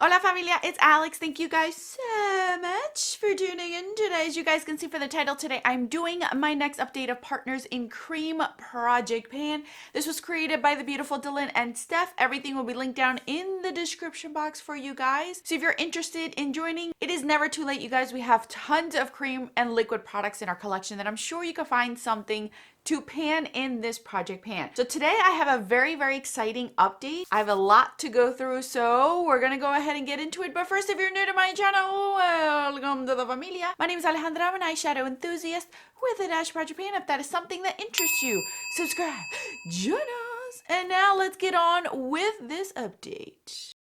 Hola familia, it's Alex. Thank you guys so much for tuning in today. As you guys can see for the title today, I'm doing my next update of Partners in Cream Project Pan. This was created by the beautiful Dylan and Steph. Everything will be linked down in the description box for you guys. So if you're interested in joining, it is never too late, you guys. We have tons of cream and liquid products in our collection that I'm sure you can find something to pan in this project pan. So today I have a very, very exciting update. I have a lot to go through, so we're gonna go ahead and get into it. But first, if you're new to my channel, welcome to the familia. My name is Alejandra. I'm an eyeshadow enthusiast with a Dash Project Pan. If that is something that interests you, subscribe, join us. And now let's get on with this update.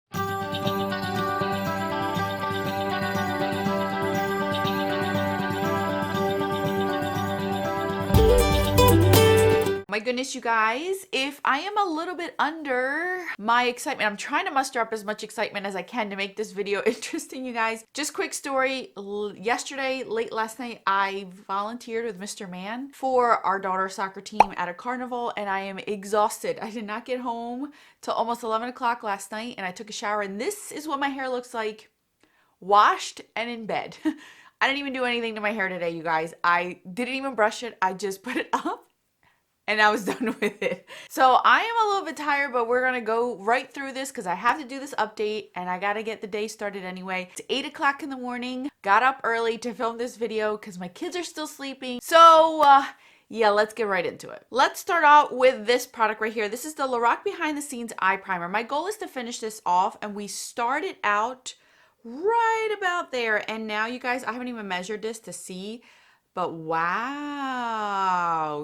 My goodness, you guys, if I am a little bit under my excitement, I'm trying to muster up as much excitement as I can to make this video interesting, you guys. Just quick story, yesterday, late last night, I volunteered with Mr. Man for our daughter's soccer team at a carnival, and I am exhausted. I did not get home till almost 11 o'clock last night, and I took a shower, and this is what my hair looks like, washed and in bed. I didn't even do anything to my hair today, you guys. I didn't even brush it. I just put it up and I was done with it. So I am a little bit tired, but we're gonna go right through this because I have to do this update and I gotta get the day started anyway. It's 8 o'clock in the morning. Got up early to film this video because my kids are still sleeping. So yeah, let's get right into it. Let's start out with this product right here. This is the Lorac Behind the Scenes Eye Primer. My goal is to finish this off, and we started out right about there. And now, you guys, I haven't even measured this to see, but wow,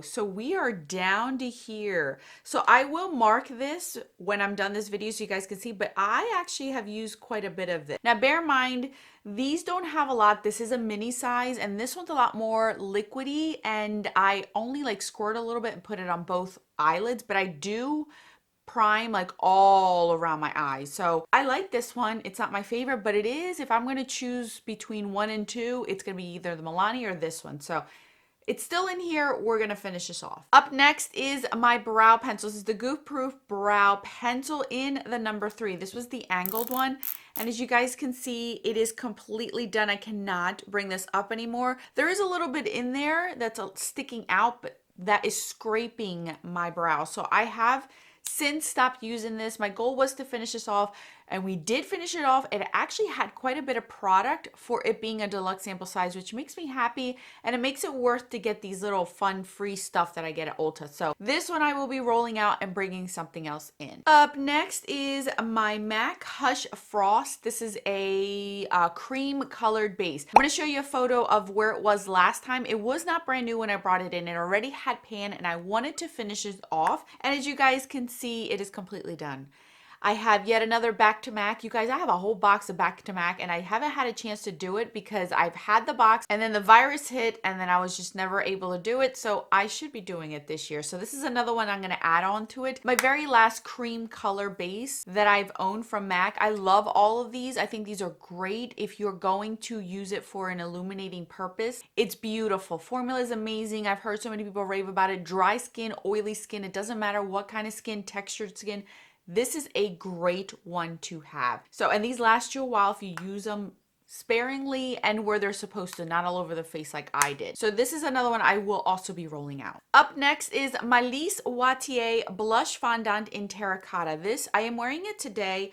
so we are down to here. So I will mark this when I'm done this video so you guys can see, but I actually have used quite a bit of this. Now bear in mind, these don't have a lot. This is a mini size, and this one's a lot more liquidy, and I only like squirt a little bit and put it on both eyelids, but I do prime like all around my eyes. So I like this one. It's not my favorite, but it is, if I'm going to choose between 1 and 2, it's going to be either the Milani or this one. So it's still in here. We're going to finish this off. Up next is my brow pencil. This is the Goof Proof Brow Pencil in the number 3. This was the angled one. And as you guys can see, it is completely done. I cannot bring this up anymore. There is a little bit in there that's sticking out, but that is scraping my brow. So I have since stopped using this. My goal was to finish this off, and we did finish it off. It actually had quite a bit of product for it being a deluxe sample size, which makes me happy, and it makes it worth to get these little fun free stuff that I get at Ulta. So this one I will be rolling out and bringing something else in. Up next is my MAC Hush Frost. This is a cream colored base. I'm going to show you a photo of where it was last time. It was not brand new when I brought it in. It already had pan, and I wanted to finish it off, and as you guys can see, it is completely done. I have yet another Back to MAC. You guys, I have a whole box of Back to MAC, and I haven't had a chance to do it because I've had the box and then the virus hit, and then I was just never able to do it. So I should be doing it this year. So this is another one I'm going to add on to it. My very last cream color base that I've owned from MAC. I love all of these. I think these are great if you're going to use it for an illuminating purpose. It's beautiful. Formula is amazing. I've heard so many people rave about it. Dry skin, oily skin. It doesn't matter what kind of skin, textured skin. This is a great one to have. So, and these last you a while if you use them sparingly and where they're supposed to, not all over the face like I did. So this is another one I will also be rolling out. Up next is my Lise Wattier Blush Fondant in Terracotta. This, I am wearing it today.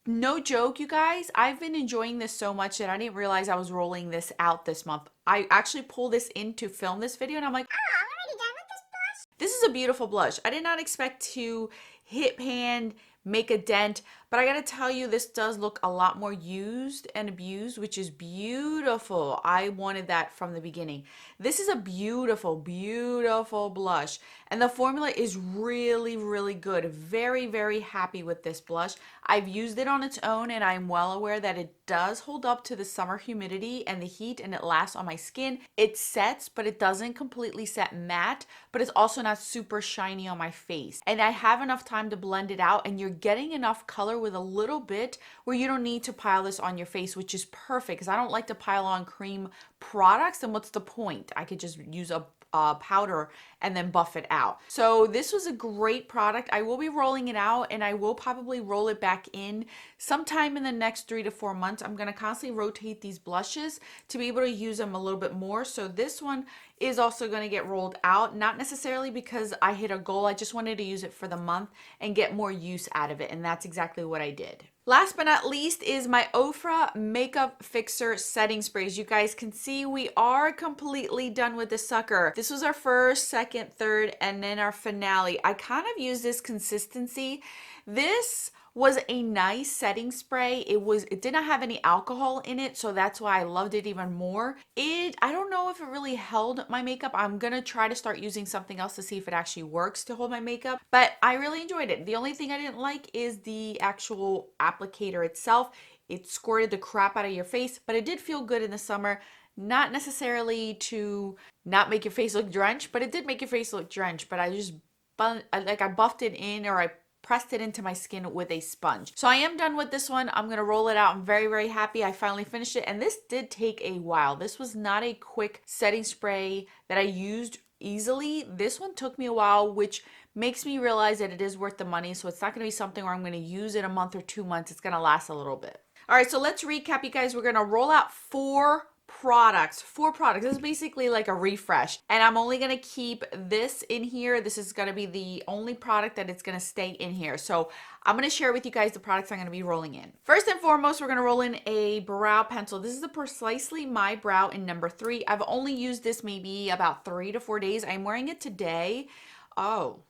No joke, you guys, I've been enjoying this so much that I didn't realize I was rolling this out this month. I actually pulled this in to film this video, and I'm like, I'm already done with this blush. This is a beautiful blush. I did not expect to hit pan, make a dent, but I gotta tell you, this does look a lot more used and abused, which is beautiful. I wanted that from the beginning. This is a beautiful, beautiful blush, and the formula is really, really good. Very, very happy with this blush. I've used it on its own, and I'm well aware that it does hold up to the summer humidity and the heat, and it lasts on my skin. It sets, but it doesn't completely set matte, but it's also not super shiny on my face. And I have enough time to blend it out, and you're getting enough color with a little bit where you don't need to pile this on your face, which is perfect because I don't like to pile on cream products. And what's the point? I could just use a powder and then buff it out. So this was a great product. I will be rolling it out, and I will probably roll it back in sometime in the next 3 to 4 months. I'm going to constantly rotate these blushes to be able to use them a little bit more. So this one is also going to get rolled out, not necessarily because I hit a goal. I just wanted to use it for the month and get more use out of it, and that's exactly what I did. Last but not least is my Ofra Makeup Fixer Setting Sprays. You guys can see we are completely done with this sucker. This was our first, second, third, and then our finale. I kind of use this consistency. This was a nice setting spray. It did not have any alcohol in it, so that's why I loved it even more. I don't know if it really held my makeup. I'm gonna try to start using something else to see if it actually works to hold my makeup, but I really enjoyed it. The only thing I didn't like is the actual applicator itself. It squirted the crap out of your face, but it did feel good in the summer. Not necessarily to not make your face look drenched, but it did make your face look drenched, but I buffed it in, or I pressed it into my skin with a sponge. So I am done with this one. I'm gonna roll it out. I'm very, very happy I finally finished it. And this did take a while. This was not a quick setting spray that I used easily. This one took me a while, which makes me realize that it is worth the money. So it's not gonna be something where I'm gonna use it a month or 2 months. It's gonna last a little bit. All right, so let's recap, you guys. We're gonna roll out four products. This is basically like a refresh, and I'm only going to keep this in here. This is going to be the only product that it's going to stay in here. So I'm going to share with you guys the products I'm going to be rolling in. First and foremost, we're going to roll in a brow pencil. This is the Precisely My Brow in number 3. I've only used this maybe about 3 to 4 days. I'm wearing it today. Oh,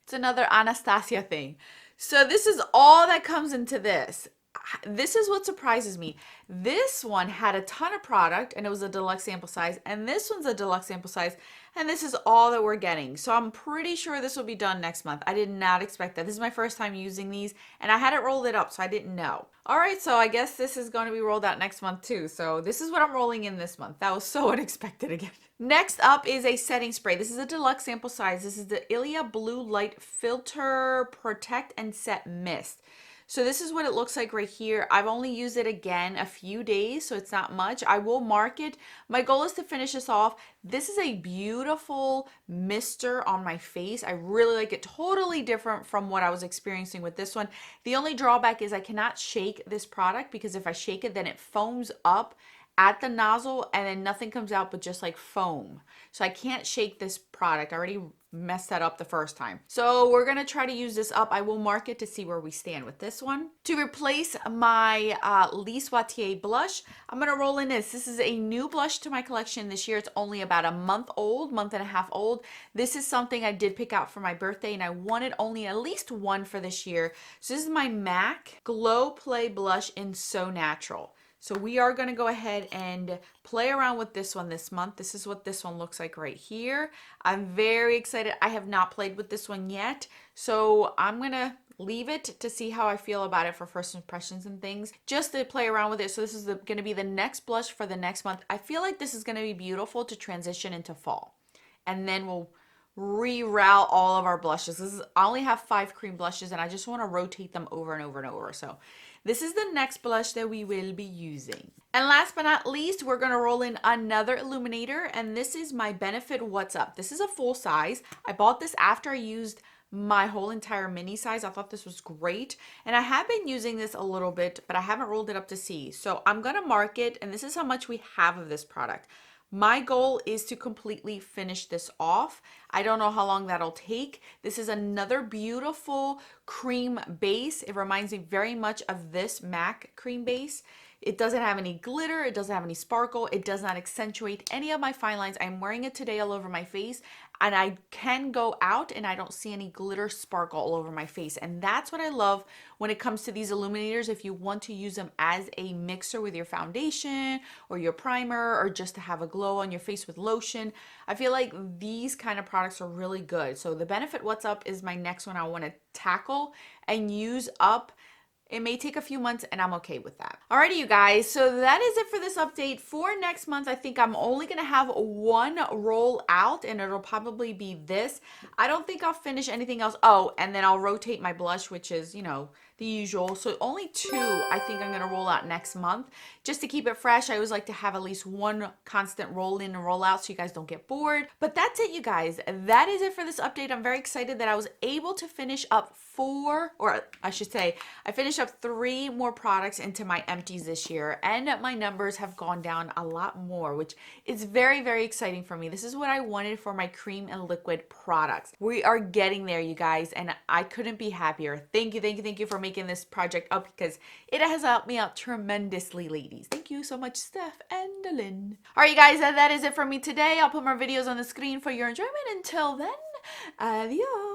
it's another Anastasia thing. So this is all that comes into this. This is what surprises me. This one had a ton of product, and it was a deluxe sample size, and this one's a deluxe sample size, and this is all that we're getting. So I'm pretty sure this will be done next month. I did not expect that. This is my first time using these, and I hadn't rolled it up, so I didn't know. All right, so I guess this is going to be rolled out next month too. So this is what I'm rolling in this month. That was so unexpected again. Next up is a setting spray. This is a deluxe sample size. This is the Ilia Blue Light Filter Protect and Set Mist. So this is what it looks like right here. I've only used it again a few days, so it's not much. I will mark it. My goal is to finish this off. This is a beautiful mister on my face. I really like it. Totally different from what I was experiencing with this one. The only drawback is I cannot shake this product, because if I shake it, then it foams up at the nozzle and then nothing comes out but just like foam. So I can't shake this product. I already messed that up the first time. So we're gonna try to use this up. I will mark it to see where we stand with this one. To replace my Lise Watier blush, I'm gonna roll in this. This is a new blush to my collection this year. It's only about a month and a half old. This is something I did pick out for my birthday, and I wanted only at least one for this year. So this is my MAC Glow Play Blush in So Natural. So we are going to go ahead and play around with this one this month. This is what this one looks like right here. I'm very excited. I have not played with this one yet, so I'm going to leave it to see how I feel about it for first impressions and things, just to play around with it. So this is going to be the next blush for the next month. I feel like this is going to be beautiful to transition into fall, and then we'll reroute all of our blushes. I only have 5 cream blushes, and I just want to rotate them over and over and over. So this is the next blush that we will be using. And last but not least, we're going to roll in another illuminator, and this is my Benefit What's Up. This is a full size. I bought this after I used my whole entire mini size. I thought this was great, and I have been using this a little bit, but I haven't rolled it up to see. So I'm going to mark it, and this is how much we have of this product. My goal is to completely finish this off. I don't know how long that'll take. This is another beautiful cream base. It reminds me very much of this MAC cream base. It doesn't have any glitter. It doesn't have any sparkle. It does not accentuate any of my fine lines. I'm wearing it today all over my face, and I can go out and I don't see any glitter sparkle all over my face. And that's what I love when it comes to these illuminators. If you want to use them as a mixer with your foundation or your primer, or just to have a glow on your face with lotion, I feel like these kind of products are really good. So the Benefit What's Up is my next one I want to tackle and use up. It may take a few months, and I'm okay with that. Alrighty, you guys, so that is it for this update. For next month, I think I'm only gonna have one roll out, and it'll probably be this. I don't think I'll finish anything else. Oh, and then I'll rotate my blush, which is, you know, the usual. So only 2 I think I'm gonna roll out next month. Just to keep it fresh, I always like to have at least 1 constant roll in and roll out so you guys don't get bored. But that's it, you guys. That is it for this update. I'm very excited that I was able to finish up 4, or I should say, I finished up 3 more products into my empties this year, and my numbers have gone down a lot more, which is very, very exciting for me. This is what I wanted for my cream and liquid products. We are getting there, you guys, and I couldn't be happier. Thank you, thank you, thank you for making this project up, because it has helped me out tremendously, ladies. Thank you so much, Steph and Lynn. All right, you guys, that is it for me today. I'll put more videos on the screen for your enjoyment. Until then, adios.